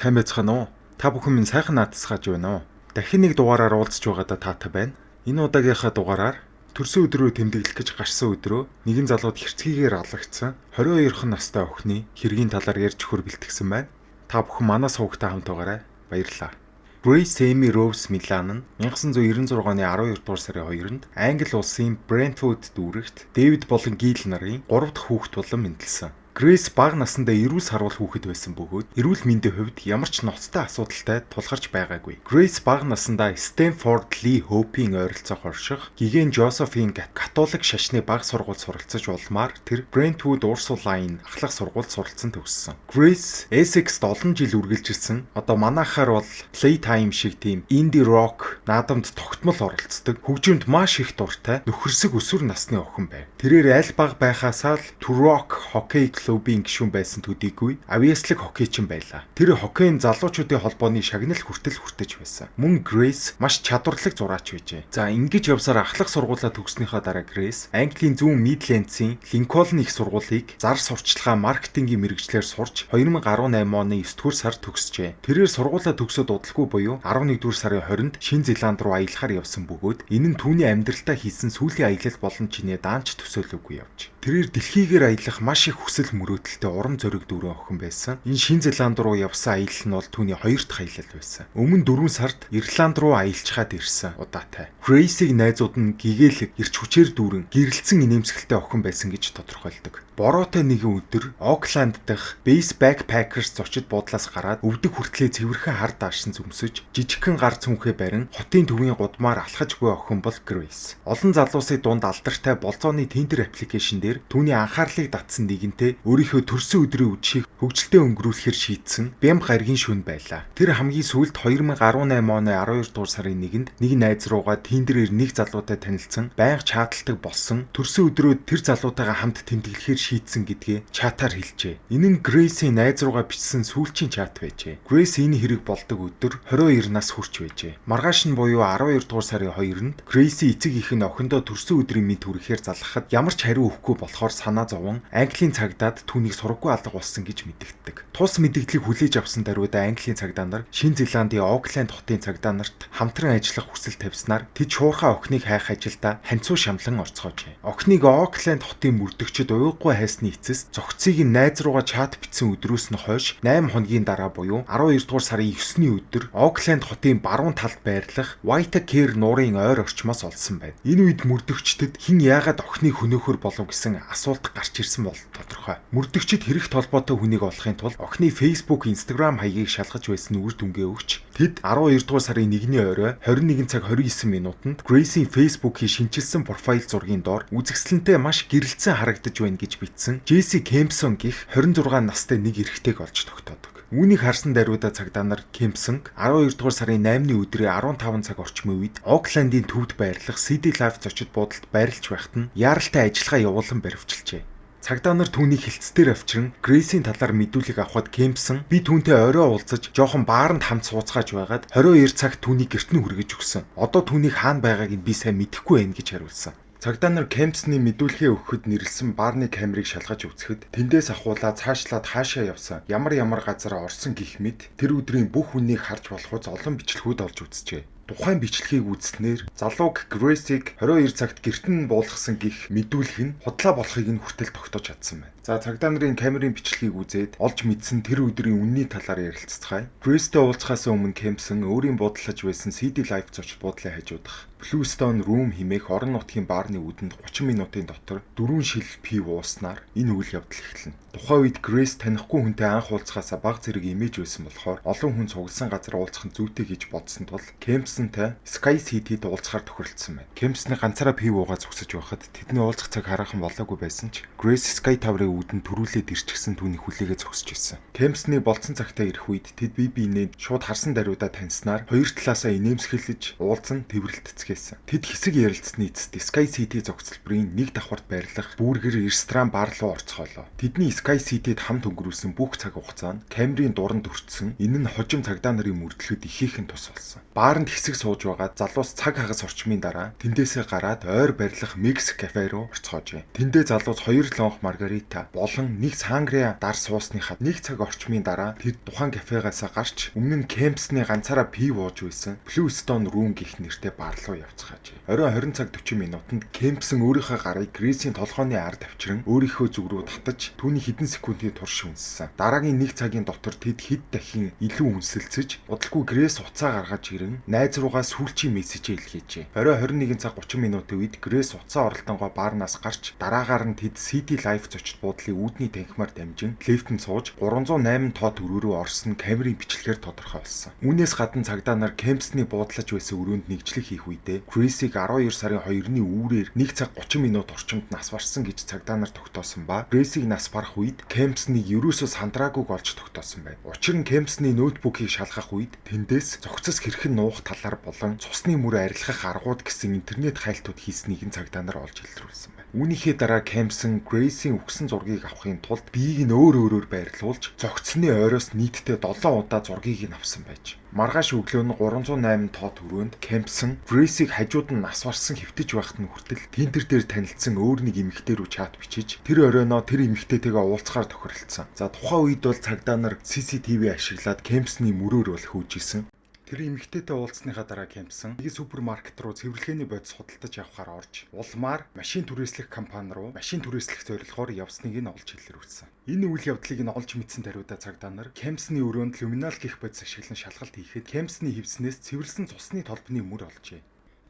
Сайн байцгаана уу? Та бүхэн минь сайхан наацсгааж байна уу? Дахин нэг дугаараар уулзч байгаадаа таатай байна. Энэ удаагийнхаа дугаараар төрсөн өдрөө тэмдэглэх гэж гарсан өдрөө нэгэн залууд хэрцгийгээр алгагдсан 22хан настай охины хэргийн талаар ярьж өгөхөр бэлтгэсэн байна. Та бүхэн манай сувагтай хамт байгаарай. Баярлалаа. Grace Amy Rose Milan нь 1996 оны 12 дугаар сарын 2-нд Англи улсын Brentwood дүүрэгт Дэвид болон Гил нарын 3 дахь хүүхэд болон мэндэлсэн. Grace бага насндаа эрүүл сарвал хүүхэд байсан бөгөөд эрүүл мэндийн хувьд ямар ч ноцтой асуудалтай тулгарч байгаагүй. Grace бага насндаа Stanford Lee Hope-ийн ойролцоох орших Гиген Josephine католик шашны бага сургуульд суралцаж улмаар тэр Brentwood Ursuline ахлах сургуульд суралцсан төгссөн. Grace Essex-д олон жил үргэлжилсэн. Одоо манайхаар бол Playtime шиг тийм indie rock наадамд тогтмол оролцдог. Хөгжимд маш их дуртай нөхөрсөг өсвөр насны охин байв. Тэрээр аль бага байхасаа л Turok Hockey клубын гишүүн байсан төдийгүй авьяаслаг хоккейчин байлаа. Тэр хоккейн залуучуудын холбооны шагнал хүртэл хүртэж байсан. Мөн Grace маш чадварлаг зураач байжээ. За ингэж явсаар ахлах сургуулаа төгснөхийн дараа Grace Английн зүүн Midlands-ийн Lincoln их сургуулийг зар сурталчилгаа маркетингийн мэргэжлэр сурч 2018 оны 9-р сард төгсжээ. Тэрээр сургуулаа төгсөөд удалгүй буюу 11-р сарын 20-нд Шинэ Зеланд руу аялахаар явсан бөгөөд энэ нь түүний амьдралтаа хийсэн сүүлийн аялал болон чинээ даанч төсөөлөөгүй явж. Тэрээр дэлхийгээр аялах маш их хүсэл мөрөөдөлтэй урам зориг дүүрэн охин байсан. Энэ Шинэ Зеланд руу явсан аялал нь бол түүний хоёр дахь аялал байсан. Өмнө 4 сард Ирланд руу аялцгаад ирсэн удаатай. Grace-ийг найзууд нь гэгээлэг эрч хүчээр дүүрэн гэрэлцсэн инээмсэгэлтэй охин байсан гэж тодорхойлдог. Бороотой нэгэн өдөр Окленд дахь Base Backpackers зочид буудлаас гараад өвдөг хүртлээ цэвэрхэн хар даашин зөмсөж жижигхэн гар цүнхээ барин хотын төвийн гудмаар алхаж буй охин бол Grace. Олон залуусыг дунд алдартай болзооны Tinder аппликейшн дээр түүний анхаарлыг татсан нэгэнтэй өөрийнхөө төрсөн өдрийн үдшийг хөгжилтэй өнгөрүүлэхээр шийдсэн бям гаргийн шөнө байлаа. Тэр хамгийн сүүлд 2018 оны 12 дугаар сарын 1-нд нэг найз руугаа Tinder-ээр нэг залуутай танилцсан, байнга чаталдаг болсон. Төрсөн өдрөө тэр залуутайгаа хамт тэмдэглэхээр шийдсэн гэдгээ чатаар хэлжээ. Энэ нь Grace-ийн найз руугаа бичсэн сүүлчийн чат байжээ. Grace энэ хэрэг болдог өдөр 22 нас хүрч байжээ. Маргааш нь буюу 12 дугаар сарын 2-нд Grace эцэг их нь охиндоо төрсөн өдрийн мэд хүрэхээр залгахад ямар ч хариу өгөхгүй болохоор санаа зовон Английн цагдаад түүнийг сургаггүй алга болсон гэж мэдэгддэг. Тус мэдэгдлийг хүлээж авсан даруйда Английн цагдаа нар Шинэ Зеландын Окленд хотын цагдаа нарт хамтран ажиллах хүсэл тавьснаар тэд шуурхай охиныг хайх ажилдаа ханцуу шамлан орцгоожээ. Охиныг Окленд хотын мөрдөгчд уйггүй хайсны эцэс зохицыг нь найз руугаа чат бичсэн өдрөөс нь хойш 8 хоногийн дараа буюу 12 дугаар сарын 9-ний өдөр Окленд хотын баруун талд байрлах Waitakere нуурын ойр орчмоос олсон байна. Энэ үед мөрдөгчдөд хэн яагаад охиныг хөнөөхөр болов гэсэн асуулт гарч ирсэн бол тодорхой. Мөрдөгчд хэрэг толботой хүнийг олохын тулд охины Facebook, Instagram хаягийг шалгаж байсан үр дүнгээ өгч тэд 12 дугаар сарын 1-ний орой 21 цаг 29 минутанд Grace-ийн Facebook-ийн шинжилсэн профайл зургийн доор үзэсгэлэнтэй маш гэрэлцэн харагдаж байна гэж бичсэн Jesse Kempson гэх 26 настай нэг эрэгтэйг олж тогтоодог. Үүнийг харсан даруйда цагдаа нар Kempson 12 дугаар сарын 8-ны өдрийн 15 цаг орчмын үед Оклендийн төвд байрлах City Life зочид буудалд байрлаж байхад нь яаралтай ажиллагаа явуулан баривчилжээ. Цагдаа нар түүнийг хилцээр авчирн Grace-ийн талаар мэдүүлэг авахад Kempson би түүнтэй орой уулзаж жоохон бааранд хамт сууцгааж байгаад 22 цагт түүнийг гэрт нь хүргэж өгсөн. Одоо түүнийг хаана байгааг нь би сайн мэдэхгүй байна гэж хариулсан. Цагдаа нар Kempson-ы мэдүүлгээ өгөхөд нэрлсэн баарны камерыг шалгаж үзэхэд тэндээс ахуулаад цаашлаад хаашаа явсан, ямар газар орсон гэх мэт тэр өдрийн бүх үннийг харж болохуйц олон бичлэгүүд олж үзжээ. Тухайн бичлэгийг үзснээр залууг Grace-ийг 22 цагт гэрт нь буулгасан гэх мэдүүлэг нь худлаа болохыг нь хүртэл тогтоож чадсан байна. За цагдаа нарын камерын бичлэгийг үзээд олж мэдсэн тэр өдрийн үнний талаар ярилццгаая. Grace-тэй уулзахаас өмнө Kempson өөрийн буудалж байсан City Life зочид буудлын хажуудах Bluestone Room хэмээх орон нутгийн баарны үүдэнд 30 минутын дотор 4 шил пив ууснаар энэ үйл явдал эхэлнэ. Тухайн үед Grace танихгүй хүнтэй анх уулзахаасаа бага зэрэг имиж байсан болохоор олон хүн цугласан газар уулзах нь зүйтэй гэж бодсон тул Kempsonтэй Sky City-д уулзахаар тохиролцсон байна. Kempson-ы ганцаараа пив уугаа зогсож байхад тэдний уулзах цаг хараахан болоогүй байсан ч Grace Sky Tower-ын үүдэнд төрүүлээд ирчихсэн түүний хүлээгээ зогсож ирсэн. Kempson-ы болцсон цагтаа ирэх үед тэд бие биенээ шууд харсан даруйда таньснаар хоёр талаасаа инээмсэглэж уулзан тэврэлтцгээсэн. Тэд хэсэг ярилцсны эцэст Sky City зохицолборын нэг давхарт байрлах бүүргэр ресторан бар руу орцгоолоо. Тэдний Sky City-д хамт өнгөрүүлсэн бүх цаг хугацаанд камерын дуранд өртсөн. Энэ нь хожим цагдаа нарын мөрдлөхөд ихээхэн тус болсон. Бааранд хэсэг сууж байгаа залуус цаг хагас орчмын дараа тэндээсээ гараад ойр барилах Mix кафе руу орцгоожээ. Тэндээ залуус 2 лонх маргарита, Сангриа болон нэг Сангриа дар суусныхаа нэг цаг орчмын дараа тэд тухайн кафегаасаа гарч өмнө нь Кемпсны ганцаараа пив ууж байсан Blue Stone Room гэх нэртэй бар руу явцгаажээ. Оройн 20 цаг 40 минутанд Кемпсэн өөрийнхөө гарыг Грейсийн толгойн ард авчран өөрийнхөө зүг рүү татаж түүний хэдэн секундын турш үнссэн. Дараагийн нэг цагийн дотор тэд хэд дахин илүү үнсэлцэж удалгүй Грейс уцаа гаргаж ирэн найз руугаа сүүлчийн мессежээ илгээжээ. Оройн 21 цаг 30 минутын үед Грейс уцаа оролдонгоо баарнаас гарч дараагаар нь тэд City Life зочид буудлын үүдний танхимаар дамжин лифтэнд сууж 308 тоо төрөө рүү орсон камерын бичлэгээр тодорхой болсон. Үүнээс гадна цагдаа нар Кемпсны буудлаж байсан өрөөнд нэгжлэг хийх үедээ Грейсийг 12 сарын 2-ны үүрээр 1 цаг 30 минут орчимд нас барсан гэж цагдаа нар тогтоосон ба Грейсийг нас барах үед Кемпснийг ерөөсөө сандраагүйг олж тогтоосон байна. Учир нь Кемпсны ноутбукийг шалгах үед тэндээс зохицос хэрхэн нуух талаар болон цусны мөрөө арилгах аргууд гэсэн интернет хайлтууд хийснийг нь цагдаа нар олж илрүүлсэн байна. Үүнийхээ дараа Кемпсэн Грейсийн үхсэн зургийг авахын тулд биеийг нь өөрөөр байрлуулж зогцсны ойроос нийтдээ 7 удаа зургийг нь авсан байж. Маргааш өглөө нь 308 тоо төрөнд Кемпсэн Грейсийг хажууд нь нас барсан хэвтэж байхад нь хүртэл Тиндер дээр танилцсан өөр нэг эмэгтэй рүү чат бичиж тэр оройноо тэр эмэгтэйтэйгээ уулзахаар тохиролцсон. За тухайн үед бол цагдаа нар CCTV ашиглаад Кемпсний мөрөөр бол хөөжсэн. Тэр эмэгтэйтэй уулзсныхаа дараа Кемпсэн нэг супермаркет руу цэвэрлэгээний бодис худалдаж авахаар орж улмаар машин түрээслэх компани руу машин түрээслэх зорилгоор явсныг нь олж илрүүлсэн. Энэ үйл явдлыг нь олж мэдсэн тариудаа цагдаа нар Кемпсний өрөөнд люминал гэх бодис ашиглан шалгалт хийхэд Кемпсний хевснээс цэвэрлсэн цусны толбны мөр олжээ.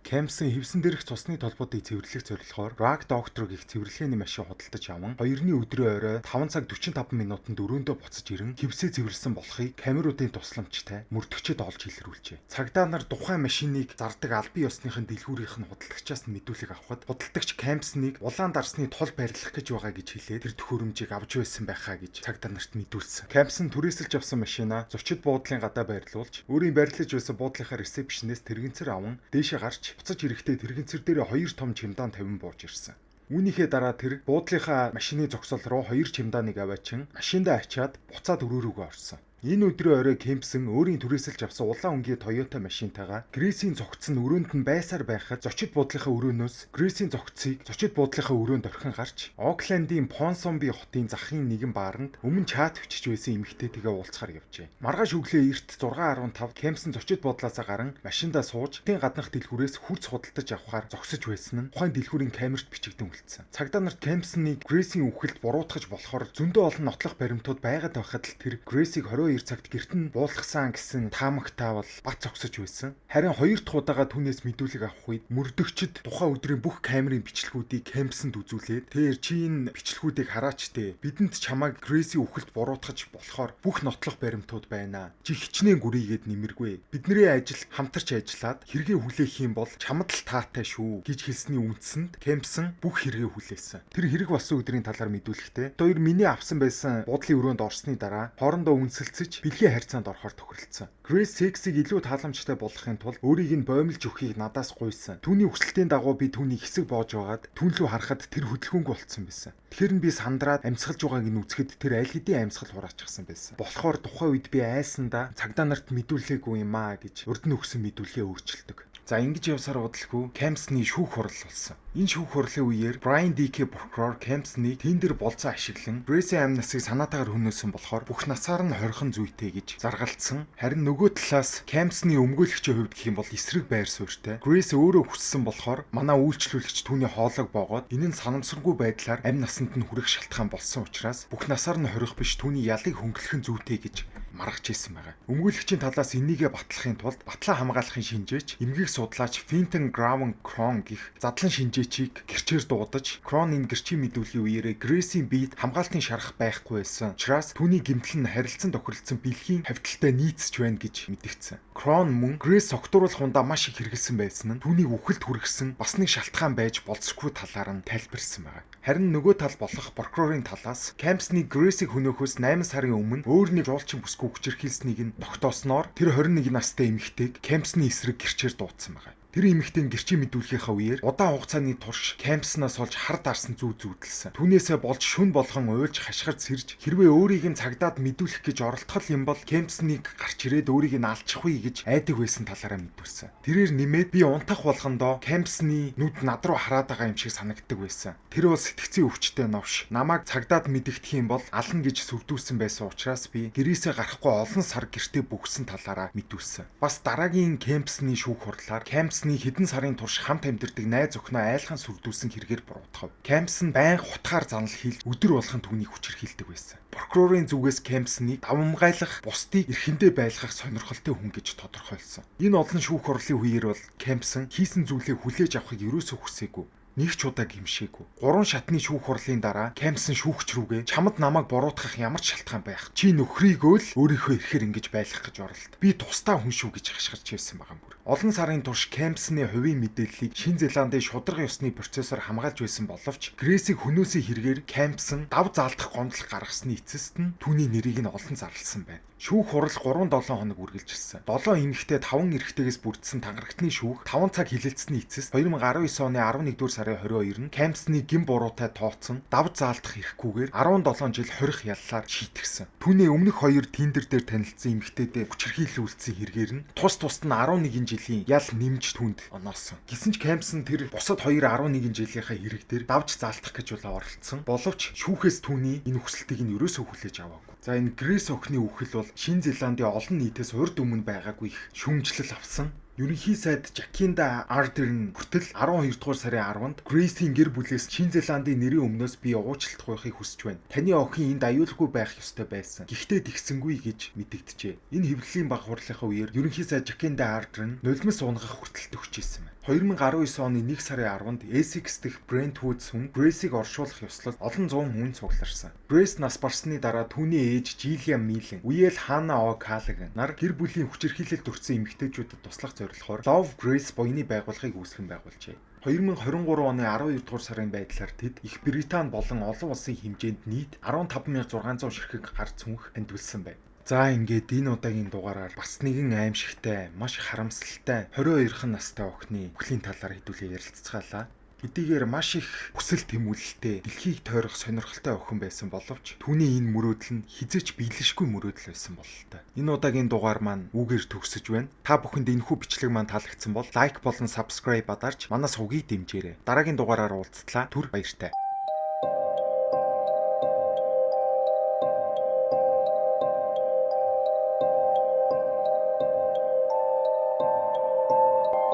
Кемпсэн хевсэн дээрх цусны толботыг цэвэрлэх зорилгоор Rag Doctor гэх цэвэрлэгээний машин худалдаж аван 2-ны өдрөө орой 5 цаг 45 минутанд өрөөндөө буцаж ирэн хевсээ цэвэрлсэн болохыг камеруудын тусламжтай мөрдөгчөд олж илрүүлжээ. Цагдаа нар тухайн машиныг зардаг албан ёсныхын дэлгүүрийнх нь худалдагчаас нь мэдүүлэг авахад худалдагч Кемпснийг улаан дарсны тул барилгах гэж байгаа гэж хэлээд тэр төхөөрөмжийг авч байсан байхаа гэж цагдаа нарт мэдүүлсэн. Кемпсэн түрээсэлж авсан машинаа зочид буудлын гадаа байрлуулж өөрийн барилж байсан буудлынхаа ресепшнээс тэрэгцэр аван дээшээ гарч буцаж ирэхдээ тэрэгцэр дээр 2 том чемодан тавин бууж ирсэн. Үүнийхээ дараа тэр буудлынхаа машины зогсоол руу 2 чемоданыг аваачин машиндаа ачаад буцаад өрөөрөөгөө орсон. Энэ өдрийн орой Кемпсэн өөрийн түрээсэлж авсан улаан өнгийн Toyota машинтайгаа Грейсийн зогц нь өрөөнд нь байсаар байхад зочид буудлынхаа өрөөнөөс Грейсийн зогцыг зочид буудлынхаа өрөөнд орхин гарч Оклендийн Понсомби хотын захын нэгэн бааранд өмнө чат бичиж байсан эмэгтэйтэйгээ уулзахаар явжээ. Маргааш өглөө эрт 6:15 Кемпсэн зочид буудлаасаа гарan машиндаа сууж тэн гаднах дэлгүүрээс хурц худалдаж авахаар зогсож байсан нь тухайн дэлгүүрийн камерт бичигдэн үлдсэн. Цагдаа нарт Кемпснийг Грейсийн үхэлд буруутгаж болохоор зөндөө олон нотлох баримтууд байгаад байхад л тэр Грейсийг 22 цагт гэрт нь буулгасан гэсэн таамагтаа бол бат зогсож байсан. Харин 2 дахь удаага түүнээс мэдүүлэг авах үед мөрдөгчд тухайн өдрийн бүх камерын бичлэгүүдийг Кемпсэнд үзүүлээд "Тэр чи энэ бичлэгүүдийг хараач те. Бидэнд чамайг Грейсийн үхэлд буруутгаж болохоор бүх нотлох баримтууд байна. Чи хичнээн гүрийгээд нэмэргүй. Бидний ажил хамтарч ажиллаад хэрэгээ хүлээх юм бол чамд л таатай шүү" гэж хэлсний үндсэнд Кемпсэн бүх хэрэгээ хүлээсэн. Тэр хэрэг болсон өдрийн талаар мэдүүлэхдээ "Хоёр миний авсан байсан буудлын өрөөнд орсны дараа хоорондоо үнсэлцэж бэлгийн харьцаанд орохоор тохиролцсон. Грейс сексийг илүү тааламжтай болгохын тулд өөрийг нь боомлж өгөхийг надаас гуйсан. Түүний хүсэлтийн дагуу би түүний хэсэг боож байгаад түүн рүү харахад тэр хөдөлгөөнгүй болцсон байсан. Тэгэхээр нь би сандраад амьсгалж байгааг нь үзэхэд тэр аль хэдийн амьсгал хураачихсан байсан. Болохоор тухайн үед би айсандаа цагдаа нарт мэдүүлээгүй юм аа гэж урд нь өгсөн мэдүүлгээ өөрчилдөг. За ингэж явсаар удалгүй Кемпсний шүүх хурал болсон. Энэ шүүх хурлын үеэр Brian DK прокурор Кемпсний Tinder болцоо ашиглан Грейсийн амь насыг санаатаагаар хөнөөсөн болохоор бүх насаар нь хорхон зүйтэй гэж заргалцсан. Харин нөгөө талаас Кемпсний өмгөөлөгчийн хувьд гэх юм бол эсрэг байр суурьтай. Грейс өөрөө хүссэн болохоор манай үйлчлүүлэгч түүний хоолойг боогоод энэ нь санамсаргүй байдлаар амь насанд нь хүрэх шалтгаан болсон учраас бүх насаар нь хорих биш түүний ялыг хөнгөлөх нь зүйтэй гэж маргаж ирсэн байгаа. Өмгөөлөгчийн талаас энийгээ батлахын тулд батлан хамгаалахын шинжээч эмгэг судлаач Финтон Гравен Крон гих задлан шинжээчийг гэрчээр дуудаж Крон энэ гэрчийн мэдүүлгийн үеэрээ Грейсийн биед хамгаалтын шарах байхгүй байсан. Учираас түүний гэмтэл нь харилцан тохиролцсон бэлгийн хавталтай нийцж байна гэж мэдгдсэн. Крон мөн Грейс согтууруулах ундаа маш их хэрэгсэн байсан нь түүнийг үхэлд хүргэсэн бас нэг шалтгаан байж болцсохгүй талаар нь тайлбарлсан байна. Харин нөгөө тал болох прокурорын талаас Кемпсний Грейсийг хөнөөхөөс 8 сарын өмнө өөр нэг жуулчин бүсгүй хүчирхийлснийг нь тогтоосноор тэр 21 настай эмэгтэйг Кемпсний эсрэг гэрчээр дуудсан байна. Тэр эмэгтэй гэрчийн мэдүүлгийнхаа үеэр удаан хугацааны турш Кэмпснаас олж хар дарсан зүү зүүдэлсэн. Түүнээсээ болж шүн болгон уйлж хашгирд сэрж хэрвээ өөрийг нь цагдаад мэдүүлэх гэж оролдох юм бол Кэмпсныг гарч ирээд өөрийг нь алчихгүй гэж айдаг байсан талаараа мэдүүлсэн. Тэрээр нэмээд би унтах болгондоо Кэмпсны нүд над руу хараад байгаа юм шиг санагддаг байсан. Тэр бол сэтгцийн өвчтэй новш. Намайг цагдаад мэдэгдэх юм бол ална гэж сүрдүүлсэн байсан учраас би гэрээсээ гарахгүй олон сар гэртээ бүгсэн талаараа мэдүүлсэн. Бас дараагийн Кэмпсны шүүх хурлаар Кэмпсны хэдэн сарын турш хамт амьдардаг найз охиноо айлхан сүрдүүлсэн хэрэгээр буруутгав. Кэмпс нь байнга хутгаар занал хийлж өдөр болгон түүнийг хүчирхийлдэг байсан. Прокурорын зүгээс Кэмпснийг давамгайлах, бусдыг эрхэндээ байлгах сонирхолтой хүн гэж тодорхойлсон. Энэ олон шүүх хурлын үеэр бол Кэмпс хийсэн зүйлээ хүлээж авахыг ерөөсөө хүсээгүй. Нэг ч удаа гимшээгүй. 3 шатны шүүх хурлын дараа Кэмпс шүүгч рүүгээ чамд намайг буруутгах ямар ч шалтгаан байх. Чи нөхрийгөө л өөрийнхөө ирэхээр ингэж байлгах гэж оролд. Би тусдаа хүн шүү гэж хашгирч байсан байгаа бүр. Олон сарын турш Кэмпсны хувийн мэдээллийг Шинэ Зеландын шударга ёсны процессор хамгаалж байсан боловч Грэсийг хөнөөсөө хэрэгээр Кэмпс дав заалдах гомдол гаргасны эцэст нь түүний нэрийг нь олон зарласан байна. Шүүх хурал 3-7 хоног үргэлжилсэн. 7 эмэгтэй 5 эрэгтэйгээс бүрдсэн тангарагтны шүүх 5 цаг хилэлцсэний эцэст 2019 оны 11-р сарын 22-нд Кэмпсны гин буруутай тооцсон дав заалдах эрхгүйгээр 17 жил хорих яллаар шийтгсэн. Түүний өмнөх 2 тендер дээр танилцсан эмэгтэйдээ хүчирхийлүүлсэн хэрэгээр нь тусад нь 11 жилийн ял нэмж түнд оноосон. Гэсэн ч Кэмпс тэр бусад 2-11 жилийнхаа хэрэг дээр давж заалтах гэж оролцсон. Боловч шүүхээс түүний энэ хүсэлтийг нь ерөөсөө хүлээж аваагүй. За энэ Грэс охины үхэл бол Шинэ Зеландын олон нийтээс урд өмнө байгаагүй их шүүмжлэл авсан. Ерөнхий сайд Жакинда Ардерн хүртэл 12 дугаар сарын 10-нд Грэсийн гэр бүлээс Шинэ Зеландын нэрийн өмнөөс би уучлалт гуйхыг хүсэж байна. Таны охин энд аюулгүй байх ёстой байсан. Гэхдээ тэгсэнгүй гэж мэдэгджээ. Энэ хэвлэлийн баг хурлынхаа үеэр ерөнхий сайд Жакинда Ардерн нулимс унгах хүртэл төгч ийсэн байна. 2019 оны 1 сарын 10-нд Essex дэх Brentwood сүм Грэсийг оршуулах ёслол олон зуун хүн цугларсан. Грэс нас барсны дараа түүний ээж Жилиан Милен, үеэл Ханна О Каллаган нар гэр бүлийн хүчирхийлэлд өртсөн эмэгтэйчүүдэд туслах зорилгоор Love Grace буйны байгууллагыг үүсгэн байгуулжээ. 2023 оны 12 дугаар сарын байдлаар тэд Их Британи болон олон улсын хэмжээнд нийт 15,600 ширхэг гар цүнх хандвилсан байна. За ингээд энэ удаагийн дугаараар бас нэгэн аимшигтай, маш харамсалтай 22хан настай охины үхлийн талаар хэдүүлээ ярилцгаалаа. Хэдийгээр маш их хүсэл тэмүүлэлтэй, дэлхийг тойрох сонирхолтой охин байсан боловч түүний энэ мөрөөдөл нь хизээч биелэшгүй мөрөөдөл байсан бололтой. Энэ удаагийн дугаар маань үгээр төгсөж байна. Та бүхэнд энэхүү бичлэг маань таалагдсан бол лайк болон subscribe бадарч манаас угийг дэмжээрэй. Дараагийн дугаараар уулзтлаа. Түр баяртай.